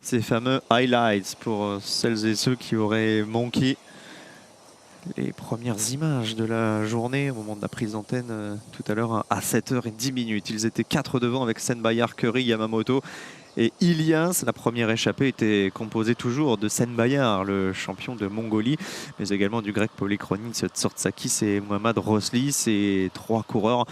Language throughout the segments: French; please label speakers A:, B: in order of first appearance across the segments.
A: Ces fameux highlights pour celles et ceux qui auraient manqué les premières images de la journée au moment de la prise d'antenne tout à l'heure à 7h10. Ils étaient 4 devant avec Senbayar, Curry, Yamamoto et Ilias. La première échappée était composée toujours de Senbayar, le champion de Mongolie, mais également du grec Polychronis, Tsortsakis et Mohamed Rosli. Ces 3 coureurs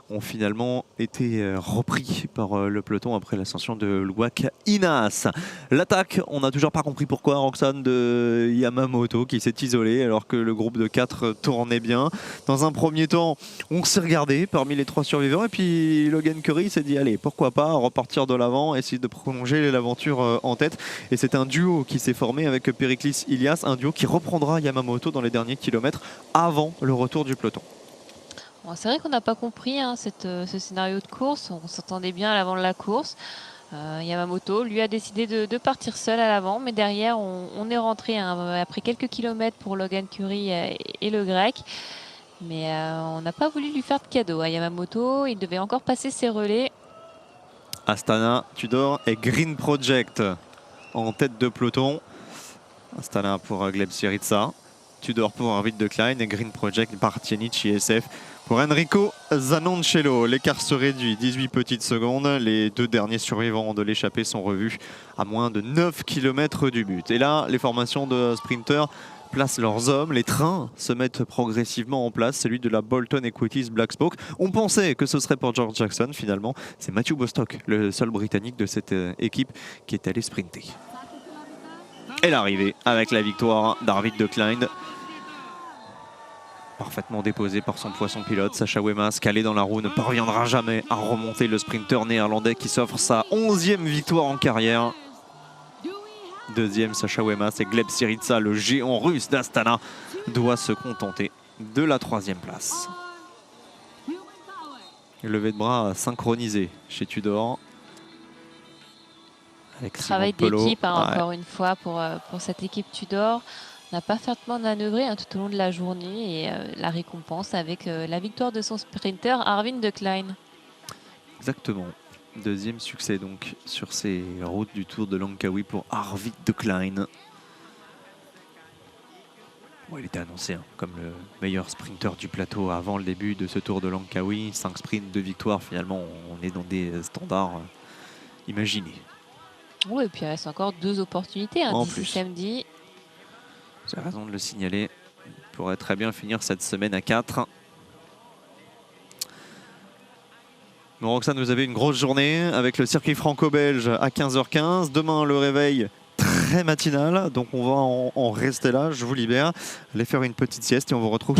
A: ont finalement été repris par le peloton après l'ascension de Luwak Inas. L'attaque, on n'a toujours pas compris pourquoi, Roxane, de Yamamoto qui s'est isolé alors que le groupe de 4 tournait bien. Dans un premier temps, on s'est regardé parmi les 3 survivants et puis Logan Curry s'est dit allez, pourquoi pas repartir de l'avant, essayer de prolonger l'aventure en tête. Et c'est un duo qui s'est formé avec Periclis Ilias, un duo qui reprendra Yamamoto dans les derniers kilomètres avant le retour du peloton.
B: Bon, c'est vrai qu'on n'a pas compris ce scénario de course. On s'entendait bien à l'avant de la course. Yamamoto, lui, a décidé de partir seul à l'avant, mais derrière, on est rentré après quelques kilomètres pour Logan Curry et le grec. Mais on n'a pas voulu lui faire de cadeau à Yamamoto. Il devait encore passer ses relais.
A: Astana, Tudor et Green Project en tête de peloton. Astana pour Gleb Syriza, Tudor pour Arvid de Klein et Green Project par Tienic ISF pour Enrico Zanoncello. L'écart se réduit, 18 petites secondes. Les 2 derniers survivants de l'échappée sont revus à moins de 9 km du but. Et là, les formations de sprinters placent leurs hommes, les trains se mettent progressivement en place, celui de la Bolton Equities Black Spoke. On pensait que ce serait pour George Jackson, finalement c'est Matthew Bostock, le seul britannique de cette équipe qui est allé sprinter. Et l'arrivée avec la victoire d'Arvid de Klein. Parfaitement déposé par son poisson pilote, Sacha Wemas, calé dans la roue, ne parviendra jamais à remonter le sprinter néerlandais qui s'offre sa 11e victoire en carrière. Deuxième, Sacha Wemas, et Gleb Syriza, le géant russe d'Astana, doit se contenter de la 3e place. Levé de bras synchronisé chez Tudor. Avec
B: travail d'équipe, encore une fois, pour cette équipe Tudor. On n'a pas facilement manœuvré tout au long de la journée et la récompense avec la victoire de son sprinter Arvid de Klein.
A: Exactement. 2e succès donc sur ces routes du Tour de Langkawi pour Arvid de Klein. Bon, il était annoncé comme le meilleur sprinter du plateau avant le début de ce Tour de Langkawi. 5 sprints, 2 victoires, finalement on est dans des standards imaginés.
B: Oui, et puis il reste encore 2 opportunités d'ici samedi.
A: J'ai raison de le signaler. Il pourrait très bien finir cette semaine à 4. Bon, Roxane, vous avez une grosse journée avec le circuit franco-belge à 15h15. Demain, le réveil très matinal. Donc, on va en rester là. Je vous libère. Allez faire une petite sieste et on vous retrouve.